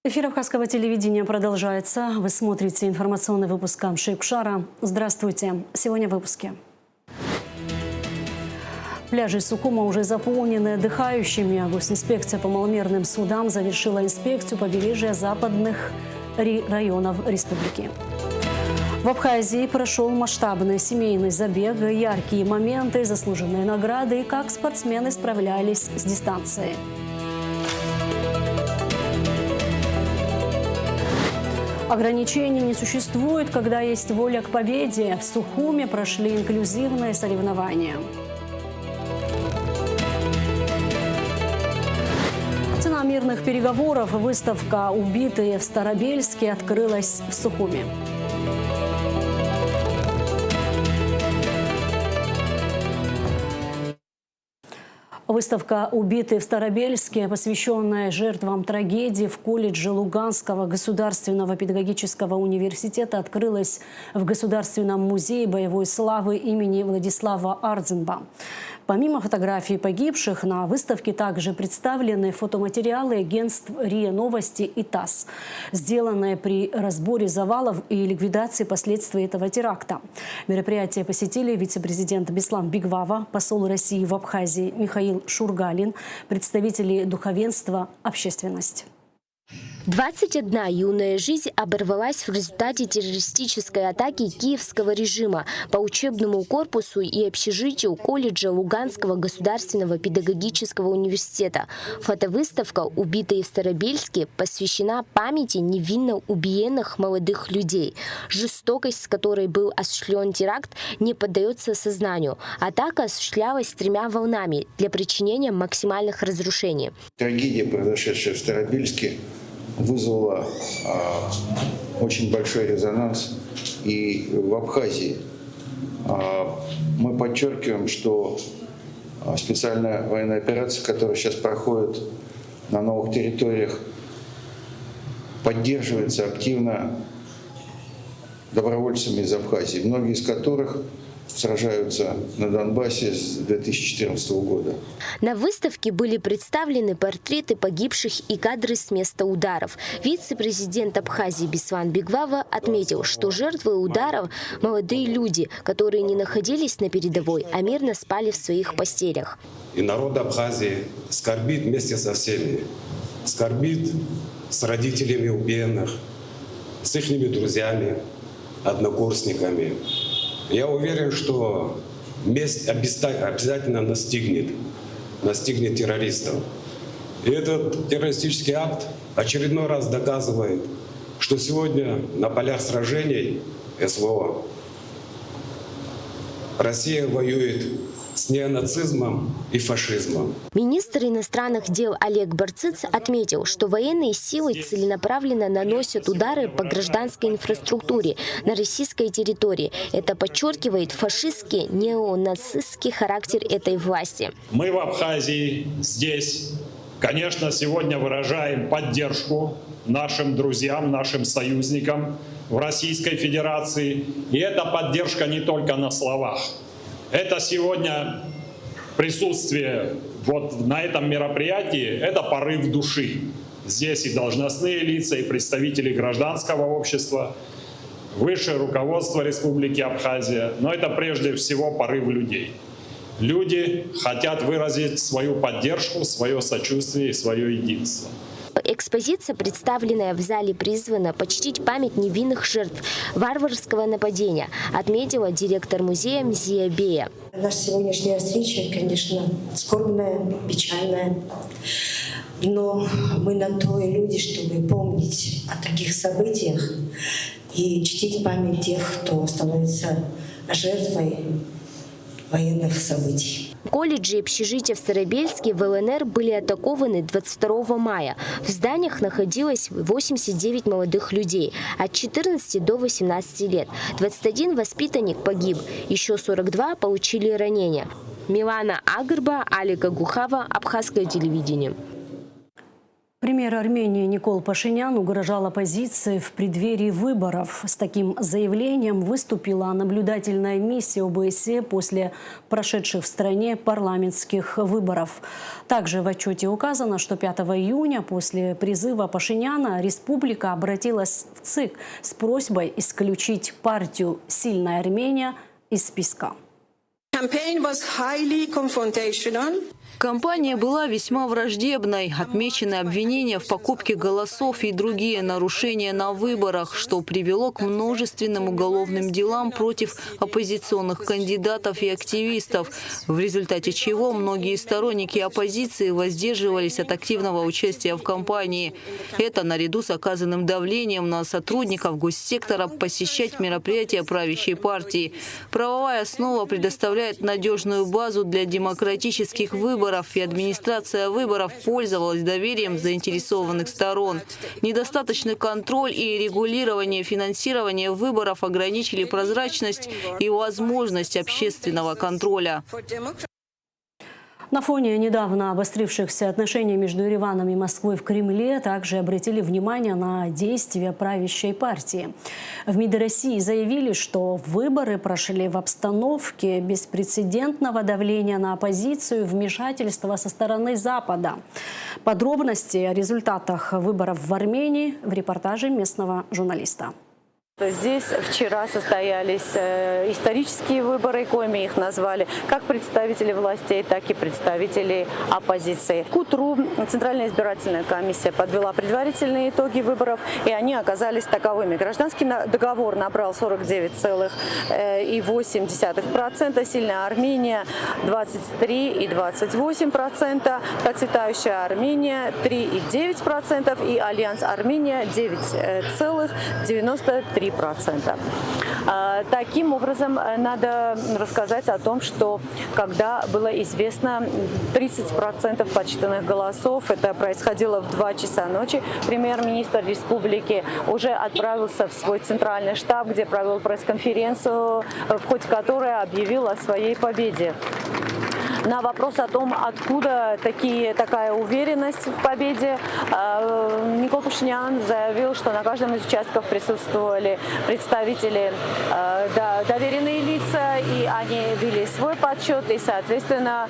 Эфир Абхазского телевидения продолжается. Вы смотрите информационный выпуск Камши-Кушара. Здравствуйте. Сегодня в выпуске. Пляжи Сухума уже заполнены отдыхающими. Госинспекция по маломерным судам завершила инспекцию побережья западных районов республики. В Абхазии прошел масштабный семейный забег, яркие моменты, заслуженные награды и как спортсмены справлялись с дистанцией. Ограничений не существует, когда есть воля к победе. В Сухуме прошли инклюзивные соревнования. Цена мирных переговоров. Выставка «Убитые в Старобельске» открылась в Сухуме. Выставка «Убитые в Старобельске», посвященная жертвам трагедии в колледже Луганского государственного педагогического университета, открылась в Государственном музее боевой славы имени Владислава Ардзенба. Помимо фотографий погибших, на выставке также представлены фотоматериалы агентств РИА Новости и ТАСС, сделанные при разборе завалов и ликвидации последствий этого теракта. Мероприятие посетили вице-президент Беслан Бигвава, посол России в Абхазии Михаил Шургалин, представители духовенства, общественность. 21 юная жизнь оборвалась в результате террористической атаки киевского режима по учебному корпусу и общежитию колледжа Луганского государственного педагогического университета. Фотовыставка «Убитые в Старобельске» посвящена памяти невинно убиенных молодых людей. Жестокость, с которой был осуществлен теракт, не поддается сознанию. Атака осуществлялась 3 волнами для причинения максимальных разрушений. Трагедия, произошедшая в Старобельске, вызвала очень большой резонанс и в Абхазии. Мы подчеркиваем, что специальная военная операция, которая сейчас проходит на новых территориях, поддерживается активно добровольцами из Абхазии, многие из которых сражаются на Донбассе с 2014 года. На выставке были представлены портреты погибших и кадры с места ударов. Вице-президент Абхазии Беслан Бигвава отметил, что жертвы ударов – молодые люди, которые не находились на передовой, а мирно спали в своих постелях. И народ Абхазии скорбит вместе со всеми. Скорбит с родителями убиенных, с их друзьями, однокурсниками. Я уверен, что месть обязательно настигнет террористов. И этот террористический акт очередной раз доказывает, что сегодня на полях сражений СВО Россия воюет с неонацизмом и фашизмом. Министр иностранных дел Олег Барциц отметил, что военные силы целенаправленно наносят удары по гражданской инфраструктуре на российской территории. Это подчеркивает фашистский, неонацистский характер этой власти. Мы в Абхазии здесь, конечно, сегодня выражаем поддержку нашим друзьям, нашим союзникам в Российской Федерации. И эта поддержка не только на словах. Это сегодня присутствие вот на этом мероприятии, это порыв души. Здесь и должностные лица, и представители гражданского общества, высшее руководство Республики Абхазия. Но это прежде всего порыв людей. Люди хотят выразить свою поддержку, свое сочувствие и свое единство. Экспозиция, представленная в зале, призвана почтить память невинных жертв варварского нападения, отметила директор музея Мзия Бея. Наша сегодняшняя встреча, конечно, скорбная, печальная, но мы на то и люди, чтобы помнить о таких событиях и чтить память тех, кто становится жертвой военных событий. Колледжи и общежития в Старобельске в ЛНР были атакованы 22 мая. В зданиях находилось 89 молодых людей от 14 до 18 лет. 21 воспитанник погиб, еще 42 получили ранения. Милана Агырба, Алика Гухава, Абхазское телевидение. Премьер Армении Никол Пашинян угрожал оппозиции в преддверии выборов. С таким заявлением выступила наблюдательная миссия ОБСЕ после прошедших в стране парламентских выборов. Также в отчете указано, что 5 июня после призыва Пашиняна республика обратилась в ЦИК с просьбой исключить партию «Сильная Армения» из списка. Кампания была весьма враждебной. Отмечены обвинения в покупке голосов и другие нарушения на выборах, что привело к множественным уголовным делам против оппозиционных кандидатов и активистов, в результате чего многие сторонники оппозиции воздерживались от активного участия в кампании. Это наряду с оказанным давлением на сотрудников госсектора посещать мероприятия правящей партии. Правовая основа предоставляет надежную базу для демократических выборов, и администрация выборов пользовалась доверием заинтересованных сторон. Недостаточный контроль и регулирование финансирования выборов ограничили прозрачность и возможность общественного контроля. На фоне недавно обострившихся отношений между Ереваном и Москвой в Кремле также обратили внимание на действия правящей партии. В МИДе России заявили, что выборы прошли в обстановке беспрецедентного давления на оппозицию и вмешательства со стороны Запада. Подробности о результатах выборов в Армении в репортаже местного журналиста. Здесь вчера состоялись исторические выборы, коими их назвали, как представители властей, так и представители оппозиции. К утру Центральная избирательная комиссия подвела предварительные итоги выборов, и они оказались таковыми. Гражданский договор набрал 49,8%, Сильная Армения 23,28%, Процветающая Армения 3,9% и Альянс Армения 9,93%. Таким образом, надо рассказать о том, что когда было известно 30% подсчитанных голосов, это происходило в 2 часа ночи, премьер-министр республики уже отправился в свой центральный штаб, где провел пресс-конференцию, в ходе которой объявил о своей победе. На вопрос о том, откуда такая уверенность в победе, Никол Пашинян заявил, что на каждом из участков присутствовали представители, доверенные лица, и они вели свой подсчет, и, соответственно,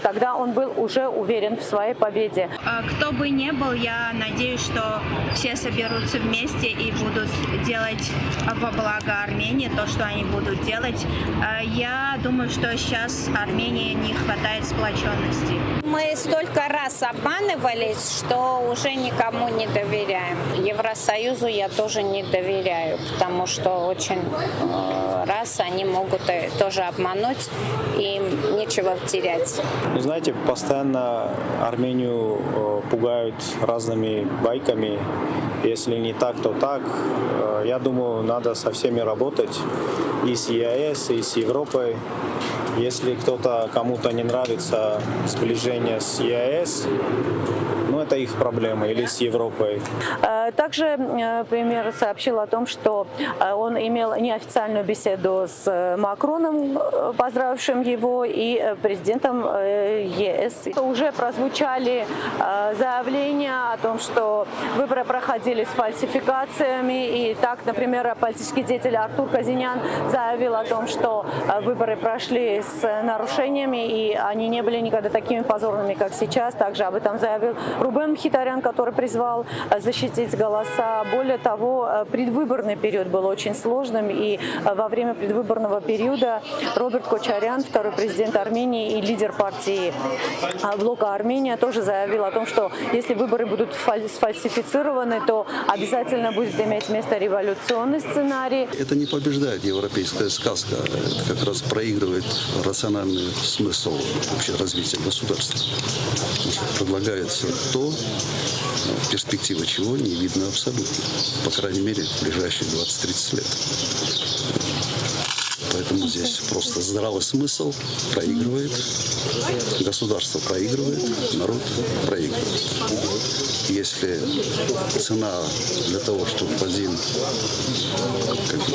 тогда он был уже уверен в своей победе. Кто бы ни был, я надеюсь, что все соберутся вместе и будут делать во благо Армении то, что они будут делать. Я думаю, что сейчас Армении не хватает сплоченности. Мы столько раз обманывались, что уже никому не доверяем. Евросоюзу я тоже не доверяю, потому что очень раз они могут тоже обмануть, и нечего терять. Знаете, постоянно Армению пугают разными байками. Если не так, то так. Я думаю, надо со всеми работать, и с ЕАЭС, и с Европой. Если кому-то не нравится сближение с ЕАЭС, это их проблема, или с Европой. Также премьер сообщил о том, что он имел неофициальную беседу с Макроном, поздравившим его, и президентом ЕС. Уже прозвучали заявления о том, что выборы проходили с фальсификациями. И так, например, политический деятель Артур Казинян заявил о том, что выборы прошли с нарушениями, и они не были никогда такими позорными, как сейчас. Также об этом заявил Рубен Мхитарян, который призвал защитить голоса. Более того, предвыборный период был очень сложным, и во время предвыборного периода Роберт Кочарян, второй президент Армении и лидер партии блока Армения, тоже заявил о том, что если выборы будут сфальсифицированы, то обязательно будет иметь место революционный сценарий. Это не побеждает европейская сказка, это как раз проигрывает рациональный смысл вообще развития государства. Предлагается то, перспектива чего не видно абсолютно, по крайней мере, в ближайшие 20-30 лет. Поэтому здесь просто здравый смысл проигрывает, государство проигрывает, народ проигрывает. Если цена для того, чтобы один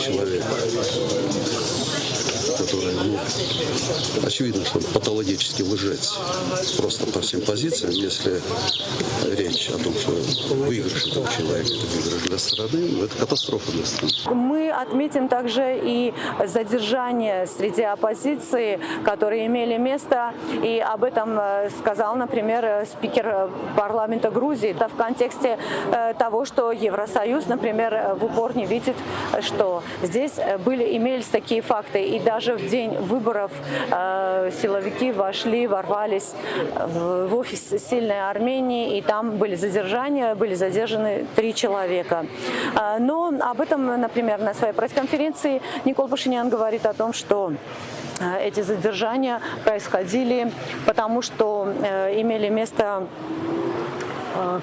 человек, который, очевидно, что патологически лжец просто по всем позициям, если речь о том, что выигрыш этого человека, это выигрыш для страны, это катастрофа для страны. Мы отметим также и задержания среди оппозиции, которые имели место, и об этом сказал, например, спикер парламента Грузии. Это в контексте того, что Евросоюз, например, в упор не видит, что здесь имелись такие факты, и даже в день выборов силовики ворвались в офис сильной Армении, и там были задержания, были задержаны 3 человека. Но об этом, например, на своей пресс-конференции Никол Пашинян говорит о том, что эти задержания происходили потому, что имели место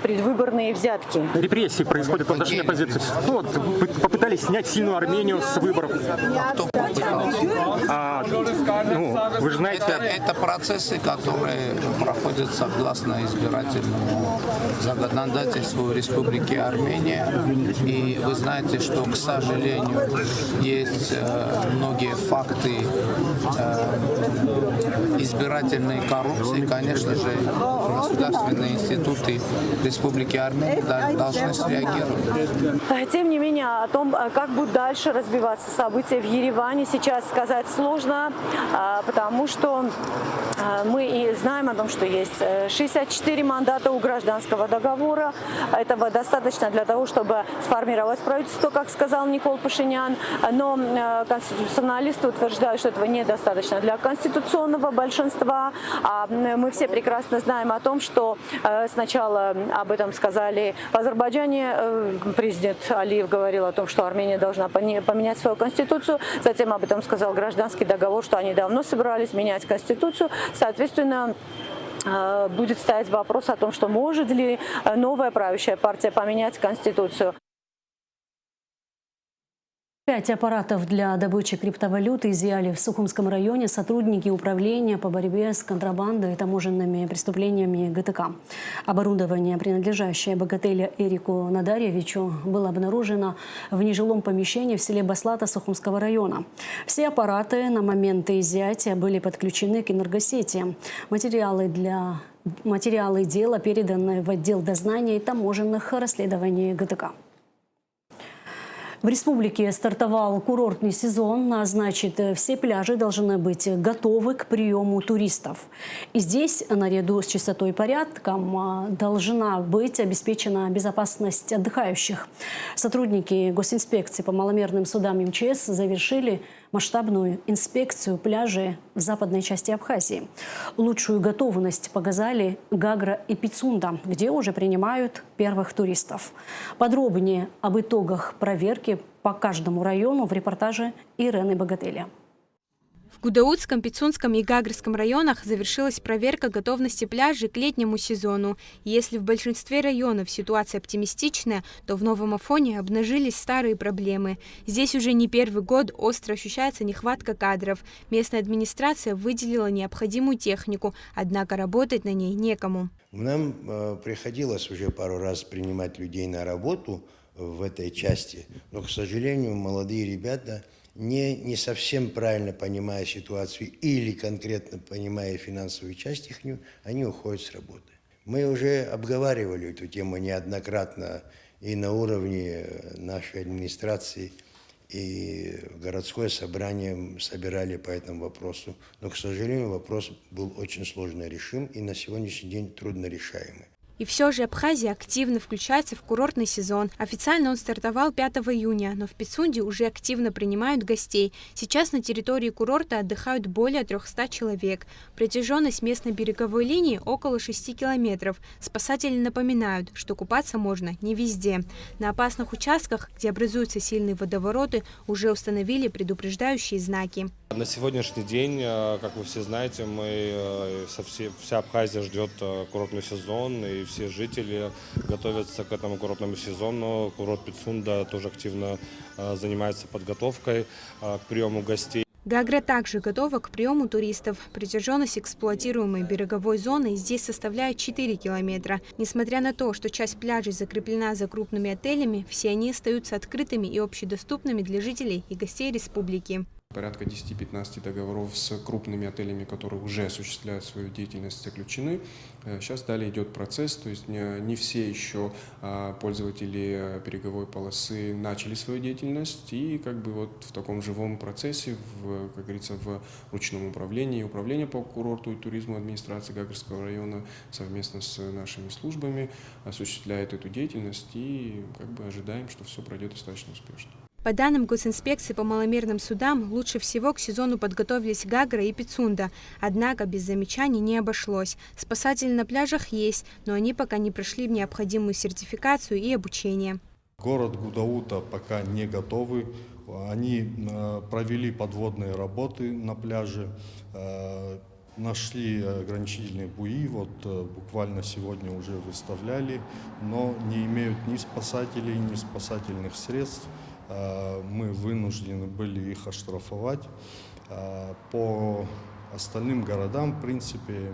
предвыборные взятки. Репрессии происходят в отношении оппозиции. Попытались снять сильную Армению с выборов. Вы же знаете... Это процессы, которые проходят согласно избирательному законодательству Республики Армения. И вы знаете, что, к сожалению, есть многие факты избирательной коррупции. Конечно же, государственные институты Республики Армения должны среагировать. Тем не менее, о том, как будут дальше развиваться события в Ереване, сейчас сказать сложно, потому что мы и знаем о том, что есть 64 мандата у гражданского договора. Этого достаточно для того, чтобы сформировать правительство, как сказал Никол Пашинян. Но конституционалисты утверждают, что этого недостаточно для конституционного большинства. Мы все прекрасно знаем о том, что сначала об этом сказали в Азербайджане. Президент Алиев говорил о том, что Армения должна поменять свою конституцию. Затем об этом сказал гражданский договор, что они давно собирались менять конституцию. Соответственно, будет стоять вопрос о том, что может ли новая правящая партия поменять конституцию. 5 аппаратов для добычи криптовалюты изъяли в Сухумском районе сотрудники управления по борьбе с контрабандой и таможенными преступлениями ГТК. Оборудование, принадлежащее богателю Эрику Надарьевичу, было обнаружено в нежилом помещении в селе Баслата Сухумского района. Все аппараты на момент изъятия были подключены к энергосети. Материалы дела переданы в отдел дознания и таможенных расследований ГТК. В республике стартовал курортный сезон, а значит, все пляжи должны быть готовы к приему туристов. И здесь, наряду с чистотой и порядком, должна быть обеспечена безопасность отдыхающих. Сотрудники госинспекции по маломерным судам МЧС завершили масштабную инспекцию пляжей в западной части Абхазии. Лучшую готовность показали Гагра и Пицунда, где уже принимают первых туристов. Подробнее об итогах проверки по каждому району в репортаже Ирены Богателя. В Гудаутском, Пицунском и Гагрском районах завершилась проверка готовности пляжей к летнему сезону. И если в большинстве районов ситуация оптимистичная, то в Новом Афоне обнажились старые проблемы. Здесь уже не первый год остро ощущается нехватка кадров. Местная администрация выделила необходимую технику, однако работать на ней некому. Нам приходилось уже пару раз принимать людей на работу в этой части, но, к сожалению, молодые ребята, не совсем правильно понимая ситуацию или конкретно понимая финансовую часть их, они уходят с работы. Мы уже обговаривали эту тему неоднократно и на уровне нашей администрации, и городское собрание собирали по этому вопросу. Но, к сожалению, вопрос был очень сложно решим и на сегодняшний день трудно решаемый. И все же Абхазия активно включается в курортный сезон. Официально он стартовал 5 июня, но в Пицунде уже активно принимают гостей. Сейчас на территории курорта отдыхают более 300 человек. Протяженность местной береговой линии около 6 километров. Спасатели напоминают, что купаться можно не везде. На опасных участках, где образуются сильные водовороты, уже установили предупреждающие знаки. На сегодняшний день, как вы все знаете, вся Абхазия ждет курортный сезон, и все жители готовятся к этому курортному сезону. Курорт Пицунда тоже активно занимается подготовкой к приему гостей. Гагра также готова к приему туристов. Протяженность эксплуатируемой береговой зоны здесь составляет 4 километра. Несмотря на то, что часть пляжей закреплена за крупными отелями, все они остаются открытыми и общедоступными для жителей и гостей республики. Порядка 10-15 договоров с крупными отелями, которые уже осуществляют свою деятельность, заключены. Сейчас далее идет процесс, то есть не все еще пользователи береговой полосы начали свою деятельность. И как бы вот в таком живом процессе, как говорится, в ручном управлении, управление по курорту и туризму администрации Гагарского района совместно с нашими службами осуществляет эту деятельность. И как бы ожидаем, что все пройдет достаточно успешно. По данным госинспекции по маломерным судам, лучше всего к сезону подготовились Гагра и Пицунда. Однако без замечаний не обошлось. Спасатели на пляжах есть, но они пока не прошли необходимую сертификацию и обучение. Город Гудаута пока не готовы. Они провели подводные работы на пляже, нашли ограничительные буи, вот буквально сегодня уже выставляли, но не имеют ни спасателей, ни спасательных средств. Мы вынуждены были их оштрафовать. По остальным городам, в принципе,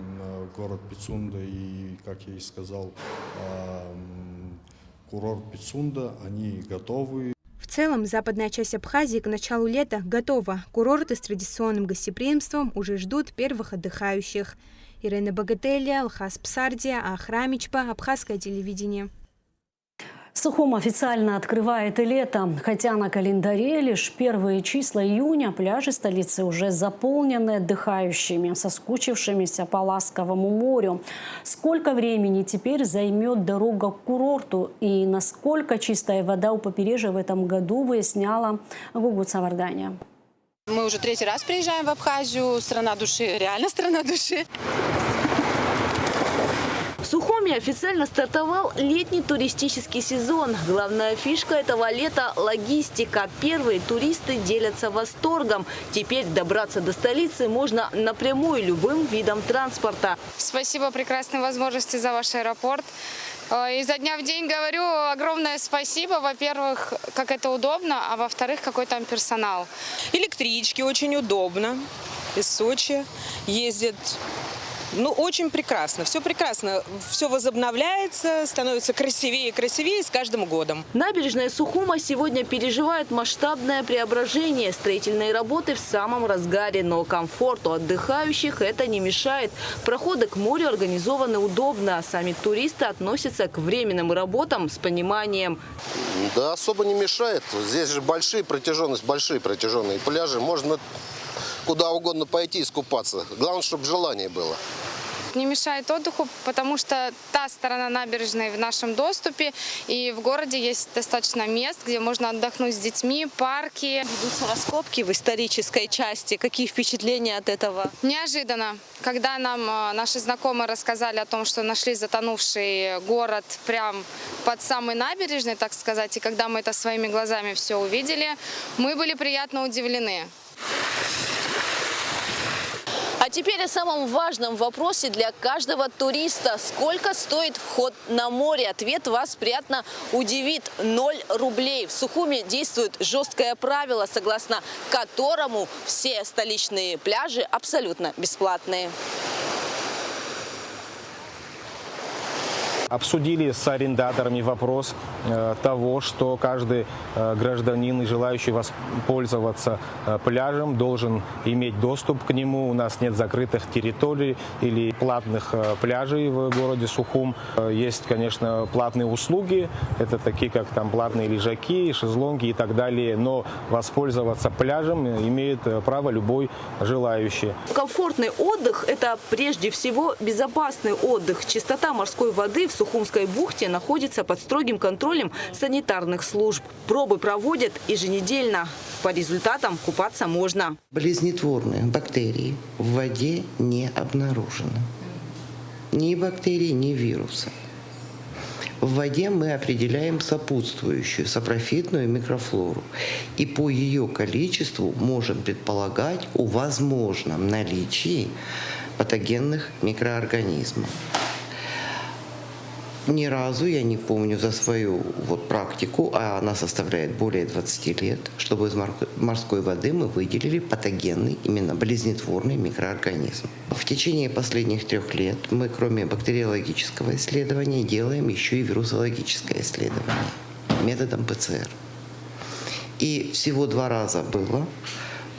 город Пицунда и, как я и сказал, курорт Пицунда, они готовы. В целом, западная часть Абхазии к началу лета готова. Курорты с традиционным гостеприимством уже ждут первых отдыхающих. Ирина Богателя, Алхас Псардия, Ахрамичпа, Абхазское телевидение. Сухум официально открывает и лето. Хотя на календаре лишь первые числа июня, пляжи столицы уже заполнены отдыхающими, соскучившимися по ласковому морю. Сколько времени теперь займет дорога к курорту и насколько чистая вода у побережья в этом году, выясняла Гугут Саварданя. Мы уже 3-й раз приезжаем в Абхазию. Страна души, реально страна души. В Сухуми официально стартовал летний туристический сезон. Главная фишка этого лета – логистика. Первые туристы делятся восторгом. Теперь добраться до столицы можно напрямую любым видом транспорта. Спасибо прекрасной возможности за ваш аэропорт. Изо дня в день говорю огромное спасибо. Во-первых, как это удобно, а во-вторых, какой там персонал. Электрички очень удобно. Из Сочи ездят. Ну, очень прекрасно, все возобновляется, становится красивее и красивее с каждым годом. Набережная Сухума сегодня переживает масштабное преображение. Строительные работы в самом разгаре, но комфорту отдыхающих это не мешает. Проходы к морю организованы удобно, а сами туристы относятся к временным работам с пониманием. Да, особо не мешает. Здесь же большие протяженные пляжи, можно куда угодно пойти искупаться. Главное, чтобы желание было. Не мешает отдыху, потому что та сторона набережной в нашем доступе, и в городе есть достаточно мест, где можно отдохнуть с детьми, парки. Ведутся раскопки в исторической части. Какие впечатления от этого? Неожиданно. Когда нам наши знакомые рассказали о том, что нашли затонувший город прямо под самой набережной, так сказать, и когда мы это своими глазами все увидели, мы были приятно удивлены. А теперь о самом важном вопросе для каждого туриста. Сколько стоит вход на море? Ответ вас приятно удивит. 0 рублей. В Сухуми действует жесткое правило, согласно которому все столичные пляжи абсолютно бесплатные. Обсудили с арендаторами вопрос того, что каждый гражданин и желающий воспользоваться пляжем должен иметь доступ к нему. У нас нет закрытых территорий или платных пляжей в городе Сухум. Есть, конечно, платные услуги, это такие как там платные лежаки, шезлонги и так далее, но воспользоваться пляжем имеет право любой желающий. Комфортный отдых – это прежде всего безопасный отдых. Чистота морской воды в Сухумской бухте находится под строгим контролем санитарных служб. Пробы проводят еженедельно. По результатам купаться можно. Болезнетворные бактерии в воде не обнаружено. Ни бактерий, ни вируса. В воде мы определяем сопутствующую сапрофитную микрофлору. И по ее количеству можем предполагать о возможном наличии патогенных микроорганизмов. Ни разу я не помню за свою практику, а она составляет более 20 лет, чтобы из морской воды мы выделили патогенный, именно болезнетворный микроорганизм. В течение последних 3 лет мы, кроме бактериологического исследования, делаем еще и вирусологическое исследование методом ПЦР. И всего 2 раза было,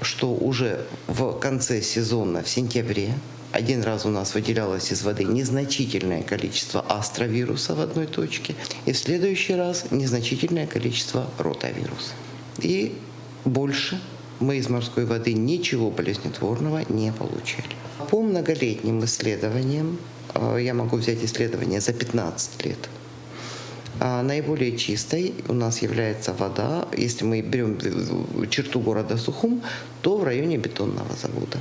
что уже в конце сезона, в сентябре, 1 раз у нас выделялось из воды незначительное количество астровируса в одной точке, и в следующий раз незначительное количество ротавируса. И больше мы из морской воды ничего болезнетворного не получили. По многолетним исследованиям, я могу взять исследования за 15 лет, наиболее чистой у нас является вода, если мы берем черту города Сухум, то в районе Бетонного завода.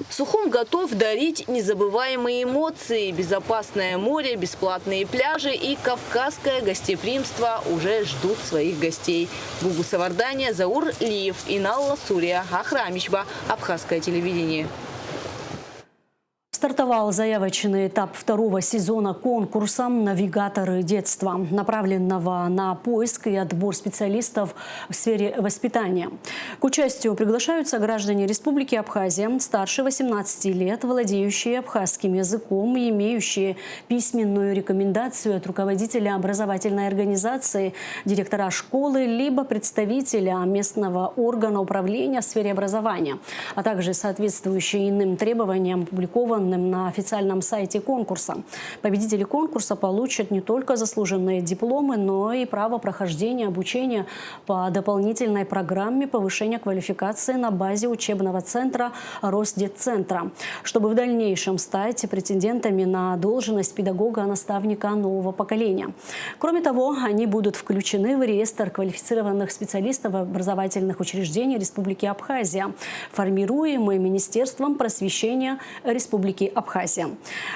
Сухум готов дарить незабываемые эмоции. Безопасное море, бесплатные пляжи и кавказское гостеприимство уже ждут своих гостей. Бугу Савардания, Заур Лиев, Иналла Сурия, Ахрамичба, Абхазское телевидение. Стартовал заявочный этап 2-го сезона конкурса «Навигаторы детства», направленного на поиск и отбор специалистов в сфере воспитания. К участию приглашаются граждане Республики Абхазия, старше 18 лет, владеющие абхазским языком и имеющие письменную рекомендацию от руководителя образовательной организации, директора школы, либо представителя местного органа управления в сфере образования, а также соответствующие иным требованиям, опубликованным на официальном сайте конкурса. Победители конкурса получат не только заслуженные дипломы, но и право прохождения обучения по дополнительной программе повышения квалификации на базе учебного центра Росдетцентра, чтобы в дальнейшем стать претендентами на должность педагога-наставника нового поколения. Кроме того, они будут включены в реестр квалифицированных специалистов образовательных учреждений Республики Абхазия, формируемый Министерством просвещения Республики Абхазия.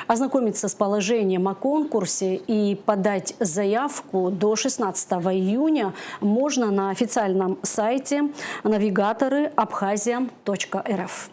Ознакомиться с положением о конкурсе и подать заявку до 16 июня можно на официальном сайте navigatorы.abkhazia.rf.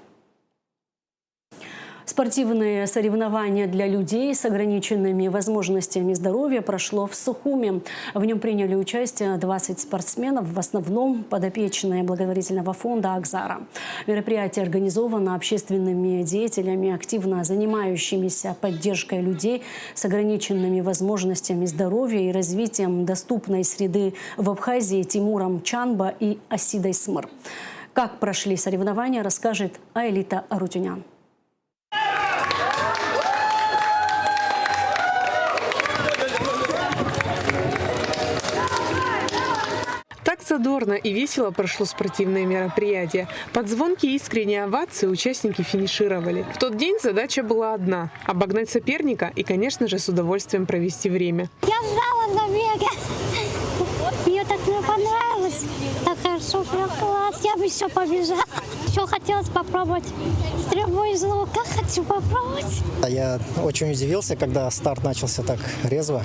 Спортивные соревнования для людей с ограниченными возможностями здоровья прошло в Сухуме. В нем приняли участие 20 спортсменов, в основном подопечные благотворительного фонда «Акзара». Мероприятие организовано общественными деятелями, активно занимающимися поддержкой людей с ограниченными возможностями здоровья и развитием доступной среды в Абхазии Тимуром Чанба и Асидой Смыр. Как прошли соревнования, расскажет Аэлита Арутюнян. Так задорно и весело прошло спортивное мероприятие. Под звонкие искренние овации участники финишировали. В тот день задача была одна – обогнать соперника и, конечно же, с удовольствием провести время. Я ждала забега. Мне так мне понравилось. Так хорошо, прям класс. Я бы еще побежала. Еще хотелось попробовать стрельбу из лука. Хочу попробовать. Я очень удивился, когда старт начался так резво.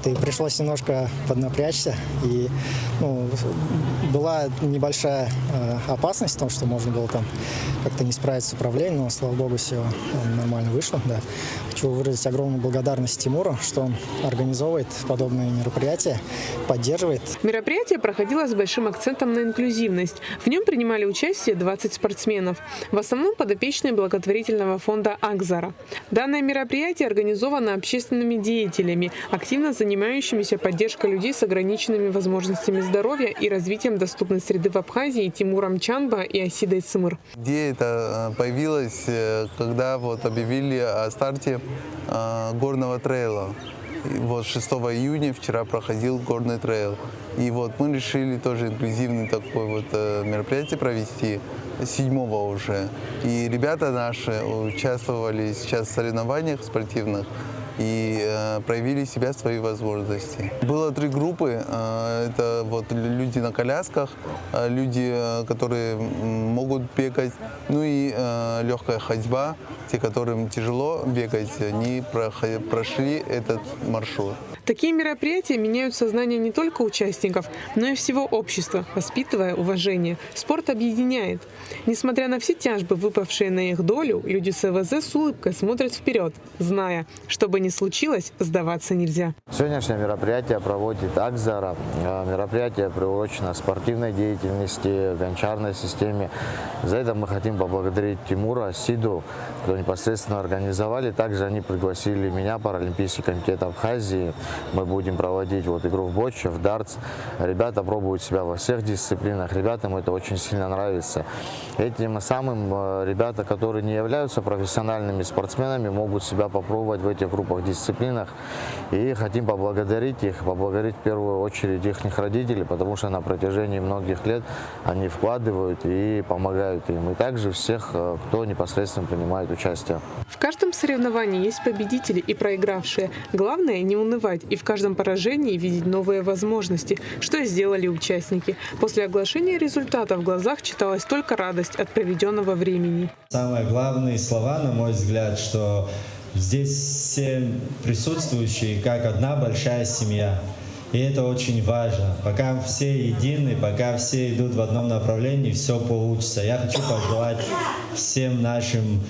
И пришлось немножко поднапрячься. И была небольшая опасность в том, что можно было там как-то не справиться с управлением, но, слава богу, все нормально вышло. Да. Хочу выразить огромную благодарность Тимуру, что он организовывает подобные мероприятия, поддерживает. Мероприятие проходило с большим акцентом на инклюзивность. В нем принимали участие 20 спортсменов, в основном подопечные благотворительного фонда «Акзара». Данное мероприятие организовано общественными деятелями, активно занимающимися поддержкой людей с ограниченными возможностями здоровья и развитием доступной среды в Абхазии Тимуром Чанба и Асидой Смыр. Идея эта появилась, когда объявили о старте горного трейла. 6 июня вчера проходил горный трейл. И мы решили тоже инклюзивный такой мероприятие провести, 7-го уже. И ребята наши участвовали сейчас в соревнованиях спортивных и проявили себя, свои возможности. Было 3 группы. Это люди на колясках, люди, которые могут бегать, и легкая ходьба. Те, которым тяжело бегать, они прошли этот маршрут. Такие мероприятия меняют сознание не только участников, но и всего общества, воспитывая уважение. Спорт объединяет. Несмотря на все тяжбы, выпавшие на их долю, люди с ЭВЗ с улыбкой смотрят вперед, зная, что бы ни случилось, сдаваться нельзя. Сегодняшнее мероприятие проводит Агзара. Мероприятие приурочено спортивной деятельности, гончарной системе. За это мы хотим поблагодарить Тимура, Сиду, кто непосредственно организовали. Также они пригласили меня, Паралимпийский комитет Абхазии. Мы будем проводить игру в боче, в дартс. Ребята пробуют себя во всех дисциплинах. Ребятам это очень сильно нравится. Этим самым ребята, которые не являются профессиональными спортсменами, могут себя попробовать в этих группах, дисциплинах. И хотим поблагодарить их, в первую очередь их родителей, потому что на протяжении многих лет они вкладывают и помогают им. И также всех, кто непосредственно принимает участие. В каждом соревновании есть победители и проигравшие. Главное не унывать и в каждом поражении видеть новые возможности, что и сделали участники. После оглашения результата в глазах читалась только радость от проведенного времени. Самые главные слова, на мой взгляд, что здесь все присутствующие как одна большая семья. И это очень важно. Пока все едины, пока все идут в одном направлении, все получится. Я хочу пожелать всем нашим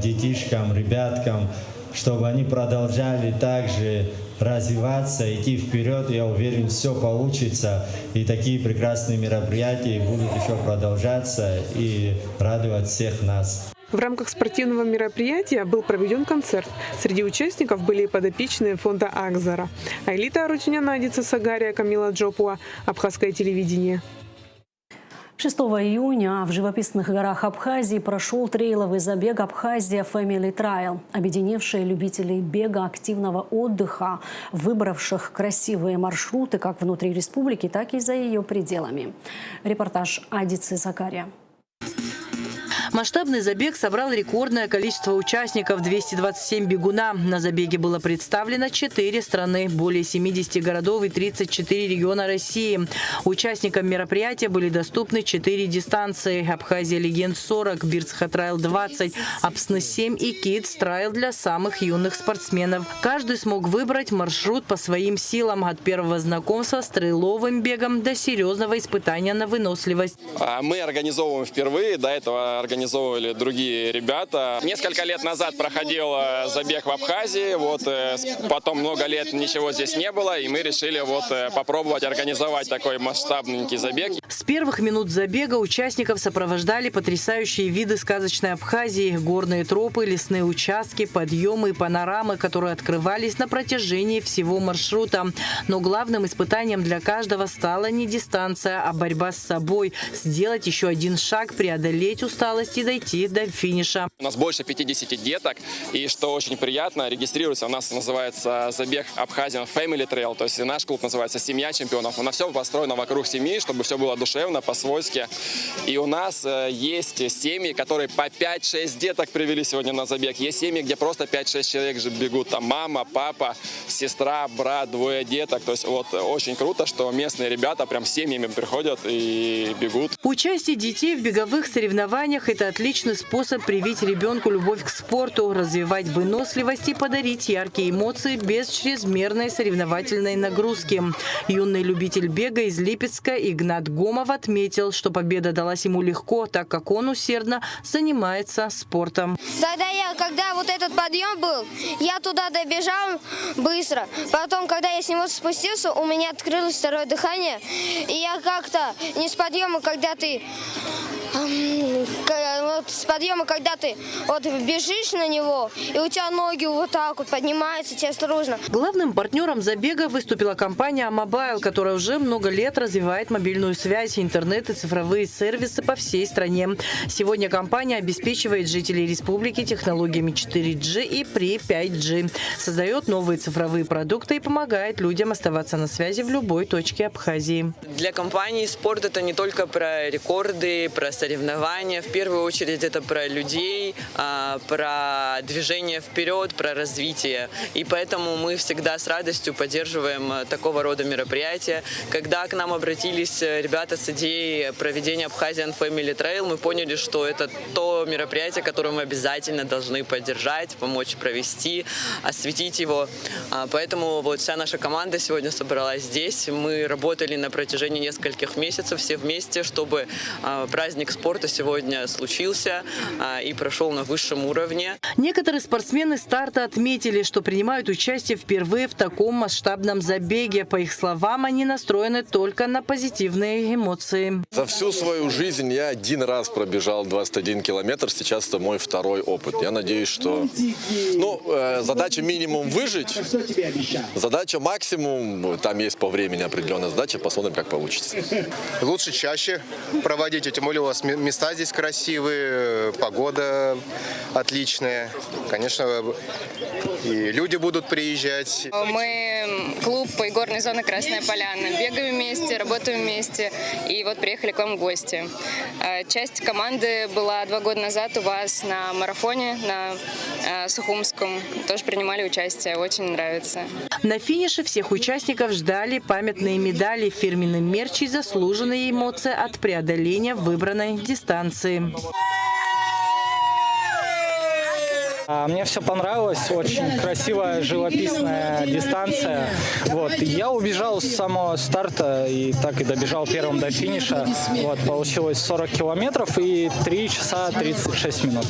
детишкам, ребяткам, чтобы они продолжали также развиваться, идти вперед. Я уверен, все получится. И такие прекрасные мероприятия будут еще продолжаться и радовать всех нас. В рамках спортивного мероприятия был проведен концерт. Среди участников были и подопечные фонда Агзара. Айлита Арутюняна, Адица Сагария, Камила Джопуа, Абхазское телевидение. 6 июня в живописных горах Абхазии прошел трейловый забег «Абхазия Family Trail», объединивший любителей бега, активного отдыха, выбравших красивые маршруты как внутри республики, так и за ее пределами. Репортаж Адицы Закария. Масштабный забег собрал рекордное количество участников – 227 бегуна. На забеге было представлено 4 страны, более 70 городов и 34 региона России. Участникам мероприятия были доступны 4 дистанции – Абхазия Легенд 40, Бирцха Трайл 20, Апсны 7 и Kids Трайл для самых юных спортсменов. Каждый смог выбрать маршрут по своим силам – от первого знакомства с трейловым бегом до серьезного испытания на выносливость. Мы организовываем впервые, до этого организовывали другие ребята. Несколько лет назад проходил забег в Абхазии, потом много лет ничего здесь не было, и мы решили попробовать организовать такой масштабненький забег. С первых минут забега участников сопровождали потрясающие виды сказочной Абхазии, горные тропы, лесные участки, подъемы и панорамы, которые открывались на протяжении всего маршрута. Но главным испытанием для каждого стала не дистанция, а борьба с собой. Сделать еще один шаг, преодолеть усталость и дойти до финиша. У нас больше 50 деток, и что очень приятно, регистрируется, у нас называется забег Abkhazian Family Trail, то есть наш клуб называется «Семья чемпионов». У нас все построено вокруг семьи, чтобы все было душевно, по-свойски. И у нас есть семьи, которые по 5-6 деток привели сегодня на забег. Есть семьи, где просто 5-6 человек же бегут. Там мама, папа, сестра, брат, 2 деток. То есть очень круто, что местные ребята прям семьями приходят и бегут. Участие детей в беговых соревнованиях – это отличный способ привить ребенку любовь к спорту, развивать выносливость и подарить яркие эмоции без чрезмерной соревновательной нагрузки. Юный любитель бега из Липецка Игнат Гомов отметил, что победа далась ему легко, так как он усердно занимается спортом. Когда этот подъем был, я туда добежал быстро. Потом, когда я с него спустился, у меня открылось второе дыхание. И я как-то не с подъема, когда ты бежишь на него, и у тебя ноги поднимаются, тебе трудно. Главным партнером забега выступила компания Амобайл, которая уже много лет развивает мобильную связь, интернет и цифровые сервисы по всей стране. Сегодня компания обеспечивает жителей республики технологиями 4G и при 5G, создает новые цифровые продукты и помогает людям оставаться на связи в любой точке Абхазии. Для компании спорт – это не только про рекорды, про соревнования. В первую очередь это про людей, про движение вперед, про развитие. И поэтому мы всегда с радостью поддерживаем такого рода мероприятия. Когда к нам обратились ребята с идеей проведения Abkhazian Family Trail, мы поняли, что это то мероприятие, которое мы обязательно должны поддержать, помочь провести, осветить его. Поэтому вся наша команда сегодня собралась здесь. Мы работали на протяжении нескольких месяцев все вместе, чтобы праздник спорта сегодня случился. вернулся и прошел на высшем уровне. Некоторые спортсмены старта отметили, что принимают участие впервые в таком масштабном забеге. По их словам, они настроены только на позитивные эмоции. За всю свою жизнь я один раз пробежал 21 километр. Сейчас это мой второй опыт. Я надеюсь, что задача минимум выжить, задача максимум, там есть по времени определенная задача, посмотрим, как получится. Лучше чаще проводить, тем более у вас места здесь красивые, погода отличная. Конечно, и люди будут приезжать. Мы клуб игорной зоны «Красная Поляна». Бегаем вместе, работаем вместе. И вот приехали к вам в гости. Часть команды была 2 года назад у вас на марафоне на Сухумском. Тоже принимали участие. Очень нравится. На финише всех участников ждали памятные медали, фирменный мерч и заслуженные эмоции от преодоления выбранной дистанции. Мне все понравилось, очень красивая, живописная дистанция. Я убежал с самого старта и так и добежал первым до финиша. Получилось 40 километров и 3 часа 36 минут.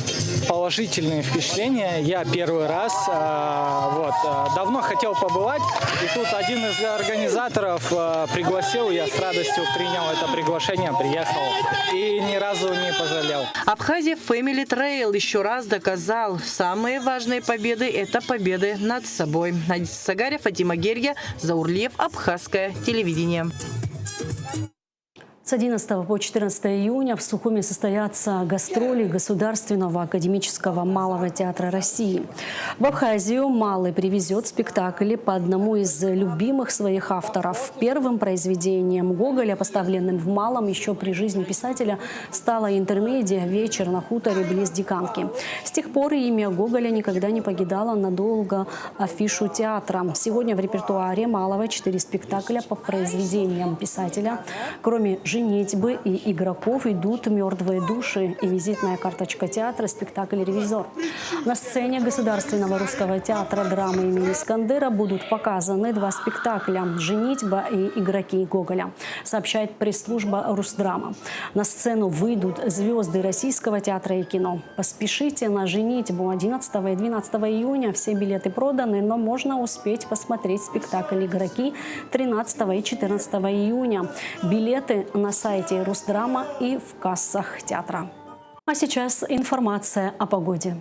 Положительные впечатления. Я первый раз давно хотел побывать, и тут один из организаторов пригласил, я с радостью принял это приглашение, приехал и ни разу не пожалел. Абхазия Family Trail еще раз доказал, самые важные победы – это победы над собой. Надежда Сагаря, Фатима Герья, Заурлиев, Абхазское телевидение. С 11 по 14 июня в Сухуме состоятся гастроли Государственного академического малого театра России. В Абхазию Малый привезет спектакли по одному из любимых своих авторов. Первым произведением Гоголя, поставленным в Малом еще при жизни писателя, стала интермедия «Вечер на хуторе близ Диканки». С тех пор имя Гоголя никогда не покидало надолго афишу театра. Сегодня в репертуаре Малого 4 спектакля по произведениям писателя. Кроме «Женитьбы» и «Игроков» идут «Мертвые души» и визитная карточка театра спектакль «Ревизор». На сцене Государственного русского театра драмы имени Искандера будут показаны 2 спектакля «Женитьба» и «Игроки» Гоголя, сообщает пресс-служба Русдрама. На сцену выйдут звезды российского театра и кино. Поспешите на «Женитьбу» 11 и 12 июня. Все билеты проданы, но можно успеть посмотреть спектакль «Игроки» 13 и 14 июня. Билеты на сайте Русдрама и в кассах театра. А сейчас информация о погоде.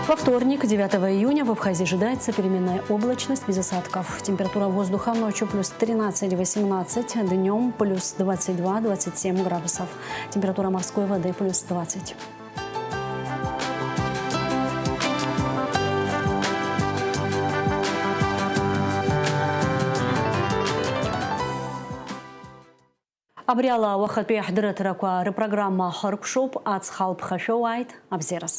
Во вторник, 9 июня, в Абхазии ожидается переменная облачность без осадков. Температура воздуха ночью плюс 13-18, днем плюс 22-27 градусов. Температура морской воды плюс 20. Абряла Вахатпех директора программа Харпшоп Ацхалп Хашоуайт Абзерас.